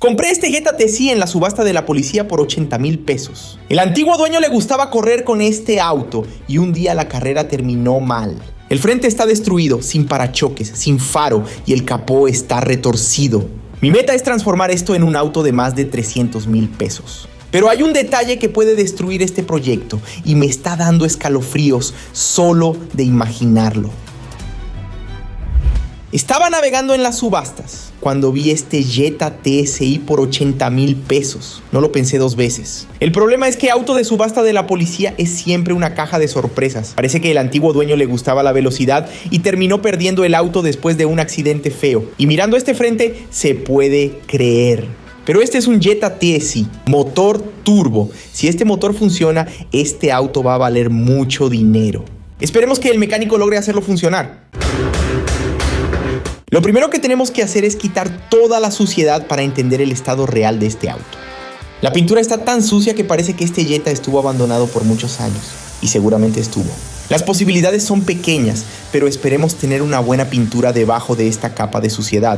Compré este Jetta TC en la subasta de la policía por 80,000 pesos. El antiguo dueño le gustaba correr con este auto y un día la carrera terminó mal. El frente está destruido, sin parachoques, sin faro y el capó está retorcido. Mi meta es transformar esto en un auto de más de 300,000 pesos. Pero hay un detalle que puede destruir este proyecto y me está dando escalofríos solo de imaginarlo. Estaba navegando en las subastas cuando vi este Jetta TSI por 80,000 pesos. No lo pensé dos veces. El problema es que auto de subasta de la policía es siempre una caja de sorpresas. Parece que el antiguo dueño le gustaba la velocidad y terminó perdiendo el auto después de un accidente feo. Y mirando este frente se puede creer. Pero este es un Jetta TSI, motor turbo. Si este motor funciona, este auto va a valer mucho dinero. Esperemos que el mecánico logre hacerlo funcionar. Lo primero que tenemos que hacer es quitar toda la suciedad para entender el estado real de este auto. La pintura está tan sucia que parece que este Jetta estuvo abandonado por muchos años, y seguramente estuvo. Las posibilidades son pequeñas, pero esperemos tener una buena pintura debajo de esta capa de suciedad.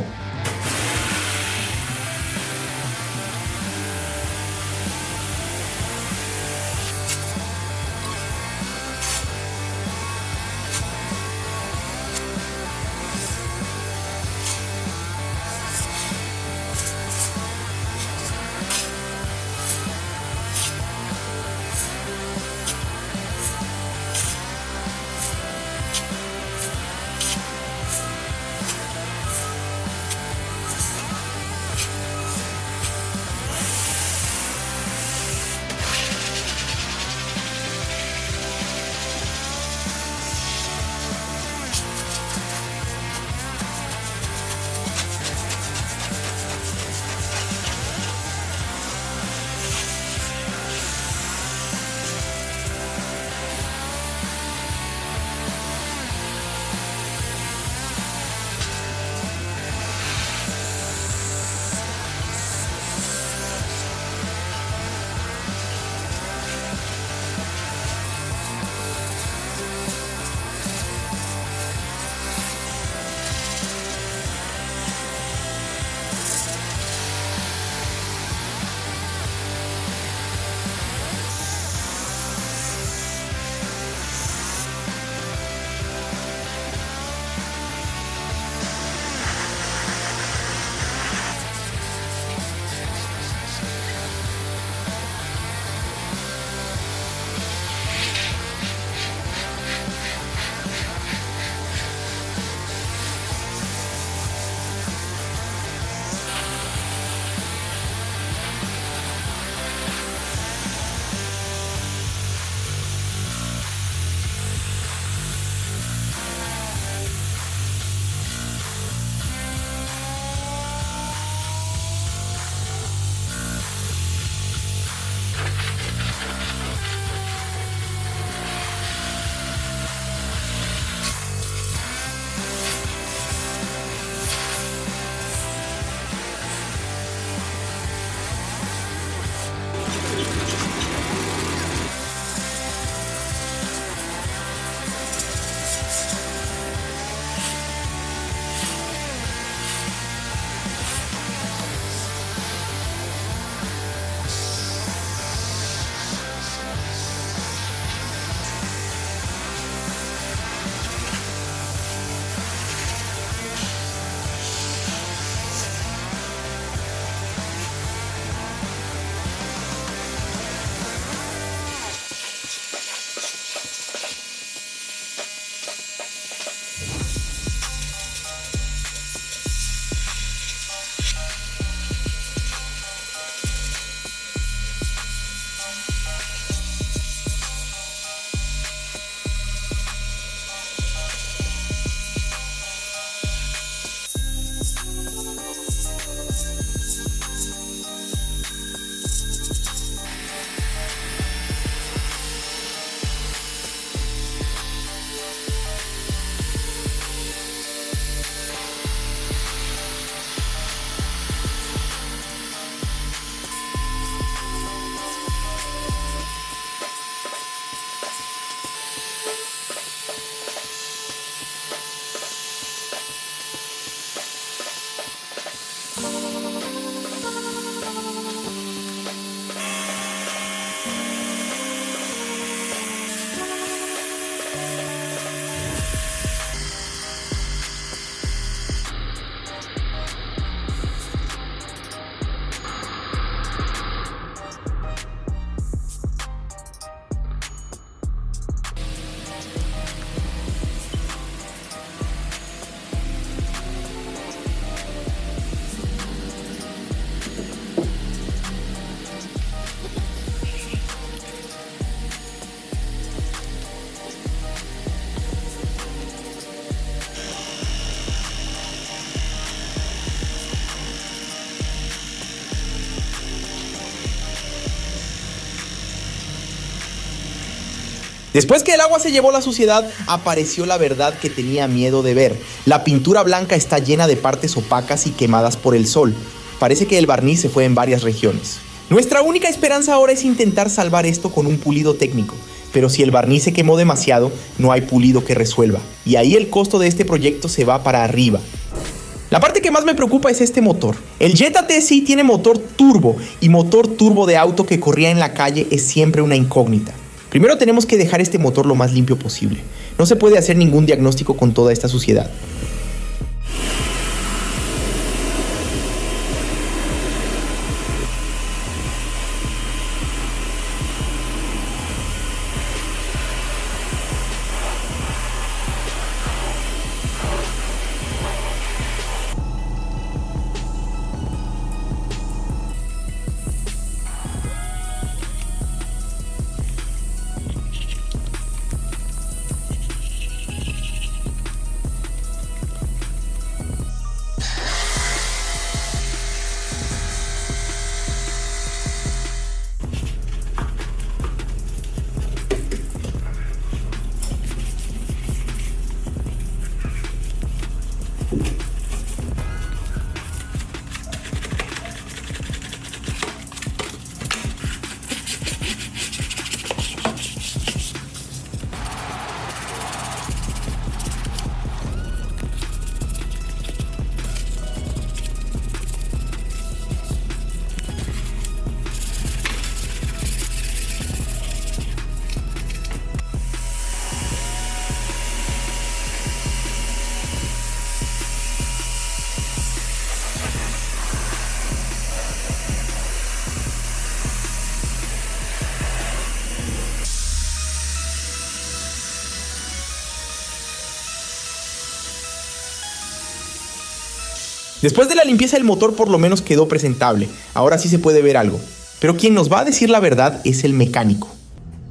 Después que el agua se llevó la suciedad, apareció la verdad que tenía miedo de ver. La pintura blanca está llena de partes opacas y quemadas por el sol. Parece que el barniz se fue en varias regiones. Nuestra única esperanza ahora es intentar salvar esto con un pulido técnico. Pero si el barniz se quemó demasiado, no hay pulido que resuelva. Y ahí el costo de este proyecto se va para arriba. La parte que más me preocupa es este motor. El Jetta TSI tiene motor turbo, y motor turbo de auto que corría en la calle es siempre una incógnita. Primero tenemos que dejar este motor lo más limpio posible. No se puede hacer ningún diagnóstico con toda esta suciedad. Después de la limpieza, el motor por lo menos quedó presentable. Ahora sí se puede ver algo. Pero quien nos va a decir la verdad es el mecánico.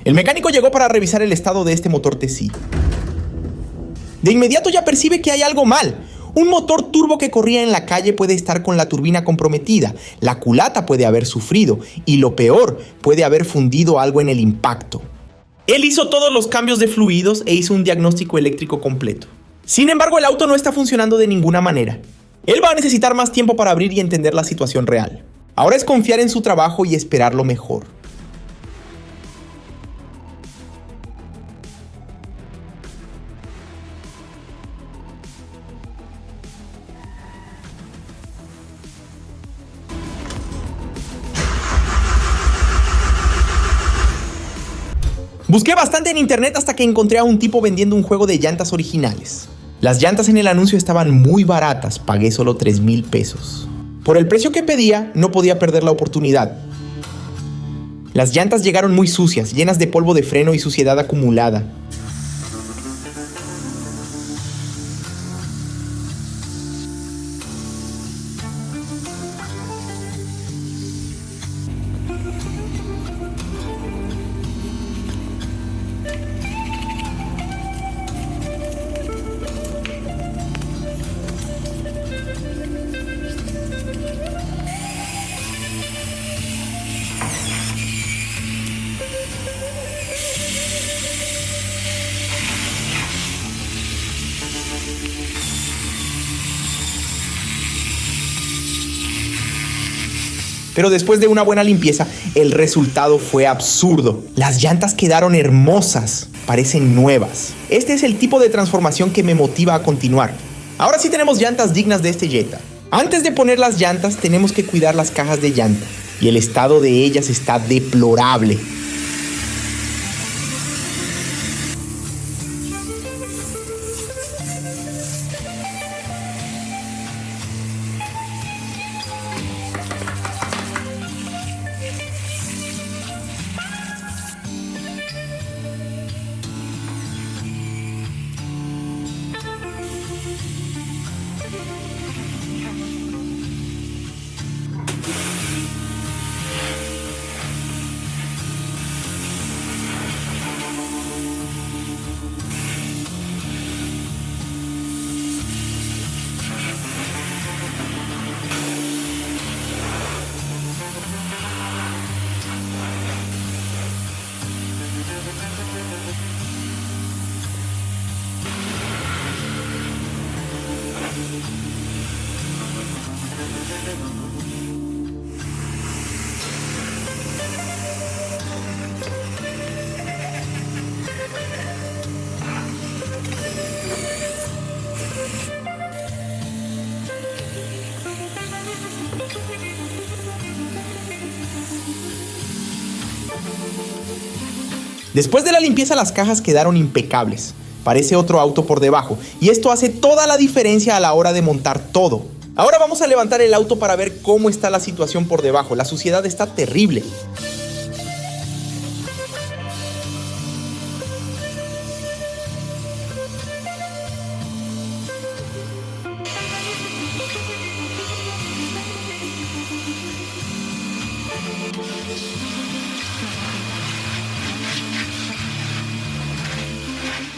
El mecánico llegó para revisar el estado de este motor TSI. De inmediato ya percibe que hay algo mal. Un motor turbo que corría en la calle puede estar con la turbina comprometida, la culata puede haber sufrido y lo peor, puede haber fundido algo en el impacto. Él hizo todos los cambios de fluidos e hizo un diagnóstico eléctrico completo. Sin embargo, el auto no está funcionando de ninguna manera. Él va a necesitar más tiempo para abrir y entender la situación real. Ahora es confiar en su trabajo y esperar lo mejor. Busqué bastante en internet hasta que encontré a un tipo vendiendo un juego de llantas originales. Las llantas en el anuncio estaban muy baratas, pagué solo 3,000 pesos. Por el precio que pedía, no podía perder la oportunidad. Las llantas llegaron muy sucias, llenas de polvo de freno y suciedad acumulada. Pero después de una buena limpieza, el resultado fue absurdo. Las llantas quedaron hermosas, parecen nuevas. Este es el tipo de transformación que me motiva a continuar. Ahora sí tenemos llantas dignas de este Jetta. Antes de poner las llantas, tenemos que cuidar las cajas de llanta, y el estado de ellas está deplorable. Después de la limpieza las cajas quedaron impecables. Parece otro auto por debajo y esto hace toda la diferencia a la hora de montar todo. Ahora vamos a levantar el auto para ver cómo está la situación por debajo. La suciedad está terrible.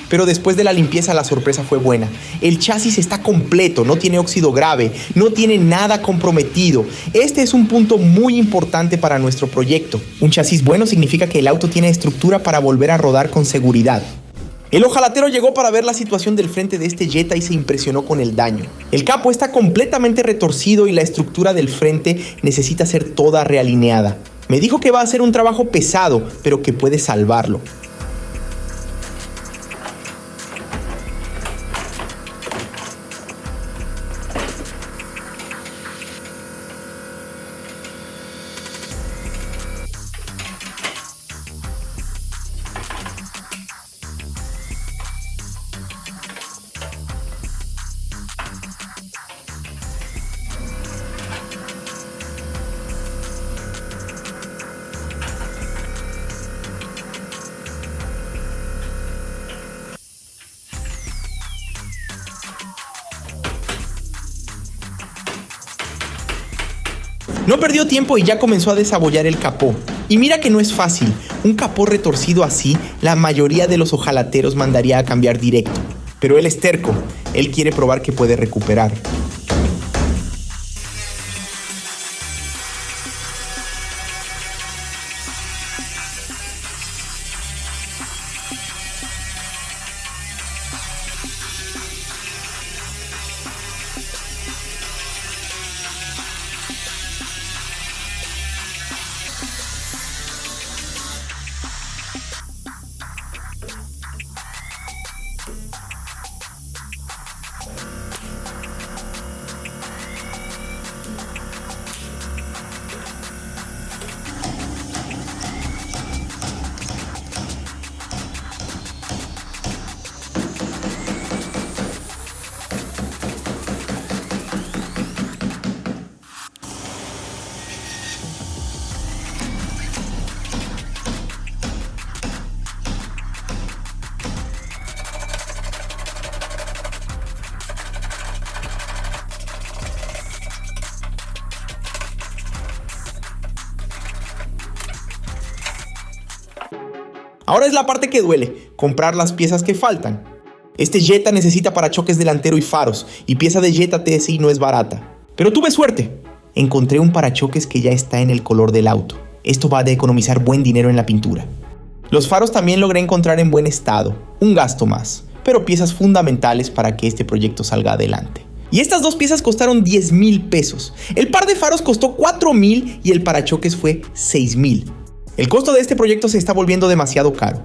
Pero después de la limpieza la sorpresa fue buena. El chasis está completo, no tiene óxido grave, no tiene nada comprometido. Este es un punto muy importante para nuestro proyecto. Un chasis bueno significa que el auto tiene estructura para volver a rodar con seguridad. El ojalatero llegó para ver la situación del frente de este Jetta y se impresionó con el daño. El capó está completamente retorcido y la estructura del frente necesita ser toda realineada. Me dijo que va a ser un trabajo pesado, pero que puede salvarlo. No perdió tiempo y ya comenzó a desabollar el capó. Y mira que no es fácil. Un capó retorcido así, la mayoría de los ojalateros mandaría a cambiar directo. Pero él es terco. Él quiere probar que puede recuperar. Ahora es la parte que duele, comprar las piezas que faltan. Este Jetta necesita parachoques delantero y faros, y pieza de Jetta TSI no es barata. Pero tuve suerte. Encontré un parachoques que ya está en el color del auto. Esto va a economizar buen dinero en la pintura. Los faros también logré encontrar en buen estado, un gasto más, pero piezas fundamentales para que este proyecto salga adelante. Y estas dos piezas costaron 10,000 pesos. El par de faros costó 4,000 y el parachoques fue 6,000. El costo de este proyecto se está volviendo demasiado caro.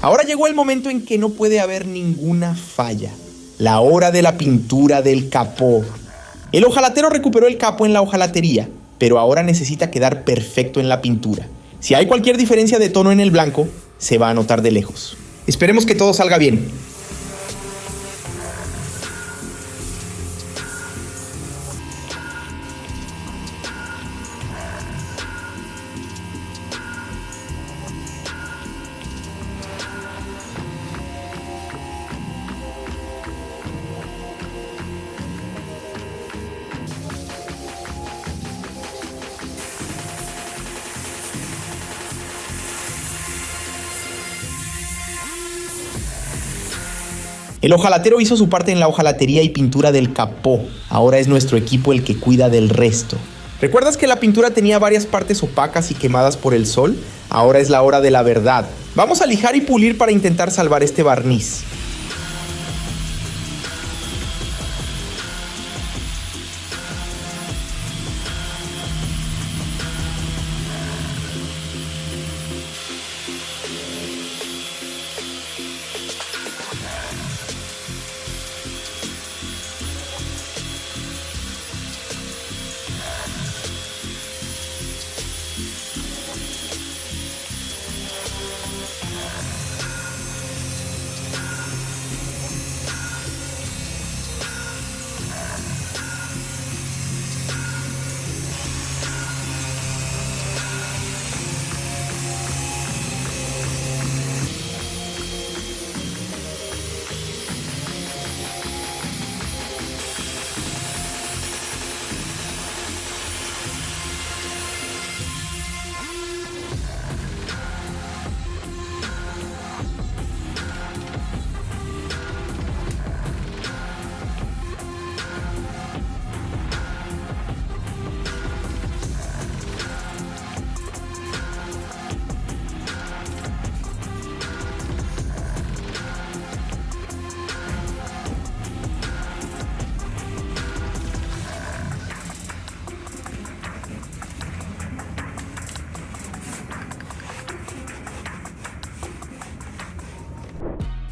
Ahora llegó el momento en que no puede haber ninguna falla. La hora de la pintura del capó. El hojalatero recuperó el capó en la hojalatería, pero ahora necesita quedar perfecto en la pintura. Si hay cualquier diferencia de tono en el blanco, se va a notar de lejos. Esperemos que todo salga bien. El hojalatero hizo su parte en la hojalatería y pintura del capó. Ahora es nuestro equipo el que cuida del resto. ¿Recuerdas que la pintura tenía varias partes opacas y quemadas por el sol? Ahora es la hora de la verdad. Vamos a lijar y pulir para intentar salvar este barniz.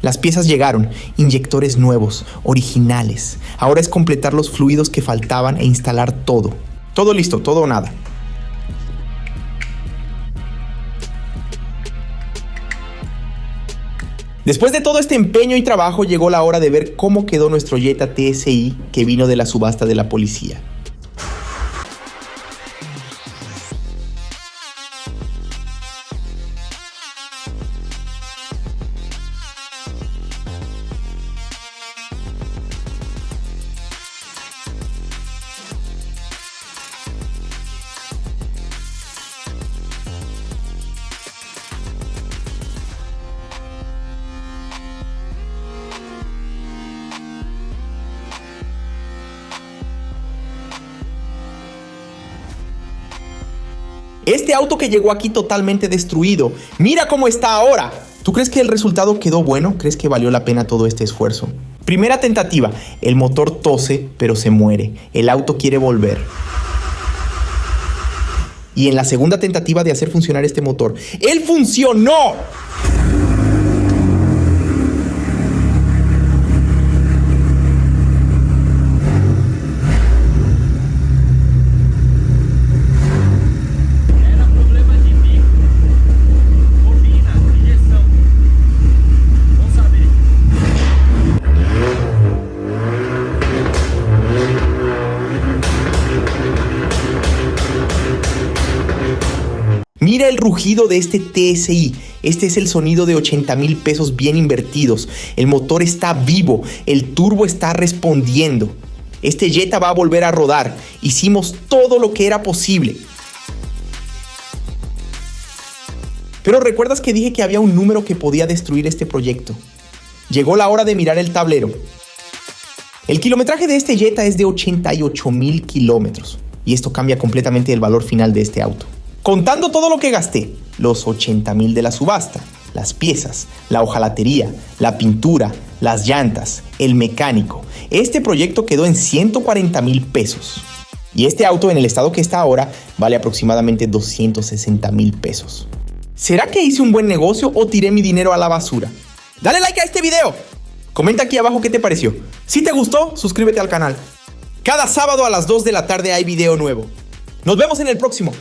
Las piezas llegaron, inyectores nuevos, originales. Ahora es completar los fluidos que faltaban e instalar todo. Todo listo, todo o nada. Después de todo este empeño y trabajo, llegó la hora de ver cómo quedó nuestro Jetta TSI que vino de la subasta de la policía. Este auto que llegó aquí totalmente destruido, mira cómo está ahora. ¿Tú crees que el resultado quedó bueno? ¿Crees que valió la pena todo este esfuerzo? Primera tentativa, el motor tose pero se muere. El auto quiere volver. Y en la segunda tentativa de hacer funcionar este motor, ¡él funcionó! Mira el rugido de este TSI. Este es el sonido de 80,000 pesos bien invertidos. El motor está vivo, el turbo está respondiendo. Este Jetta va a volver a rodar. Hicimos todo lo que era posible. Pero ¿recuerdas que dije que había un número que podía destruir este proyecto? Llegó la hora de mirar el tablero. El kilometraje de este Jetta es de 88,000 kilómetros. Y esto cambia completamente el valor final de este auto. Contando todo lo que gasté, los 80,000 de la subasta, las piezas, la hojalatería, la pintura, las llantas, el mecánico, este proyecto quedó en 140,000 pesos. Y este auto en el estado que está ahora vale aproximadamente 260,000 pesos. ¿Será que hice un buen negocio o tiré mi dinero a la basura? Dale like a este video. Comenta aquí abajo qué te pareció. Si te gustó, suscríbete al canal. Cada sábado a las 2 de la tarde hay video nuevo. Nos vemos en el próximo.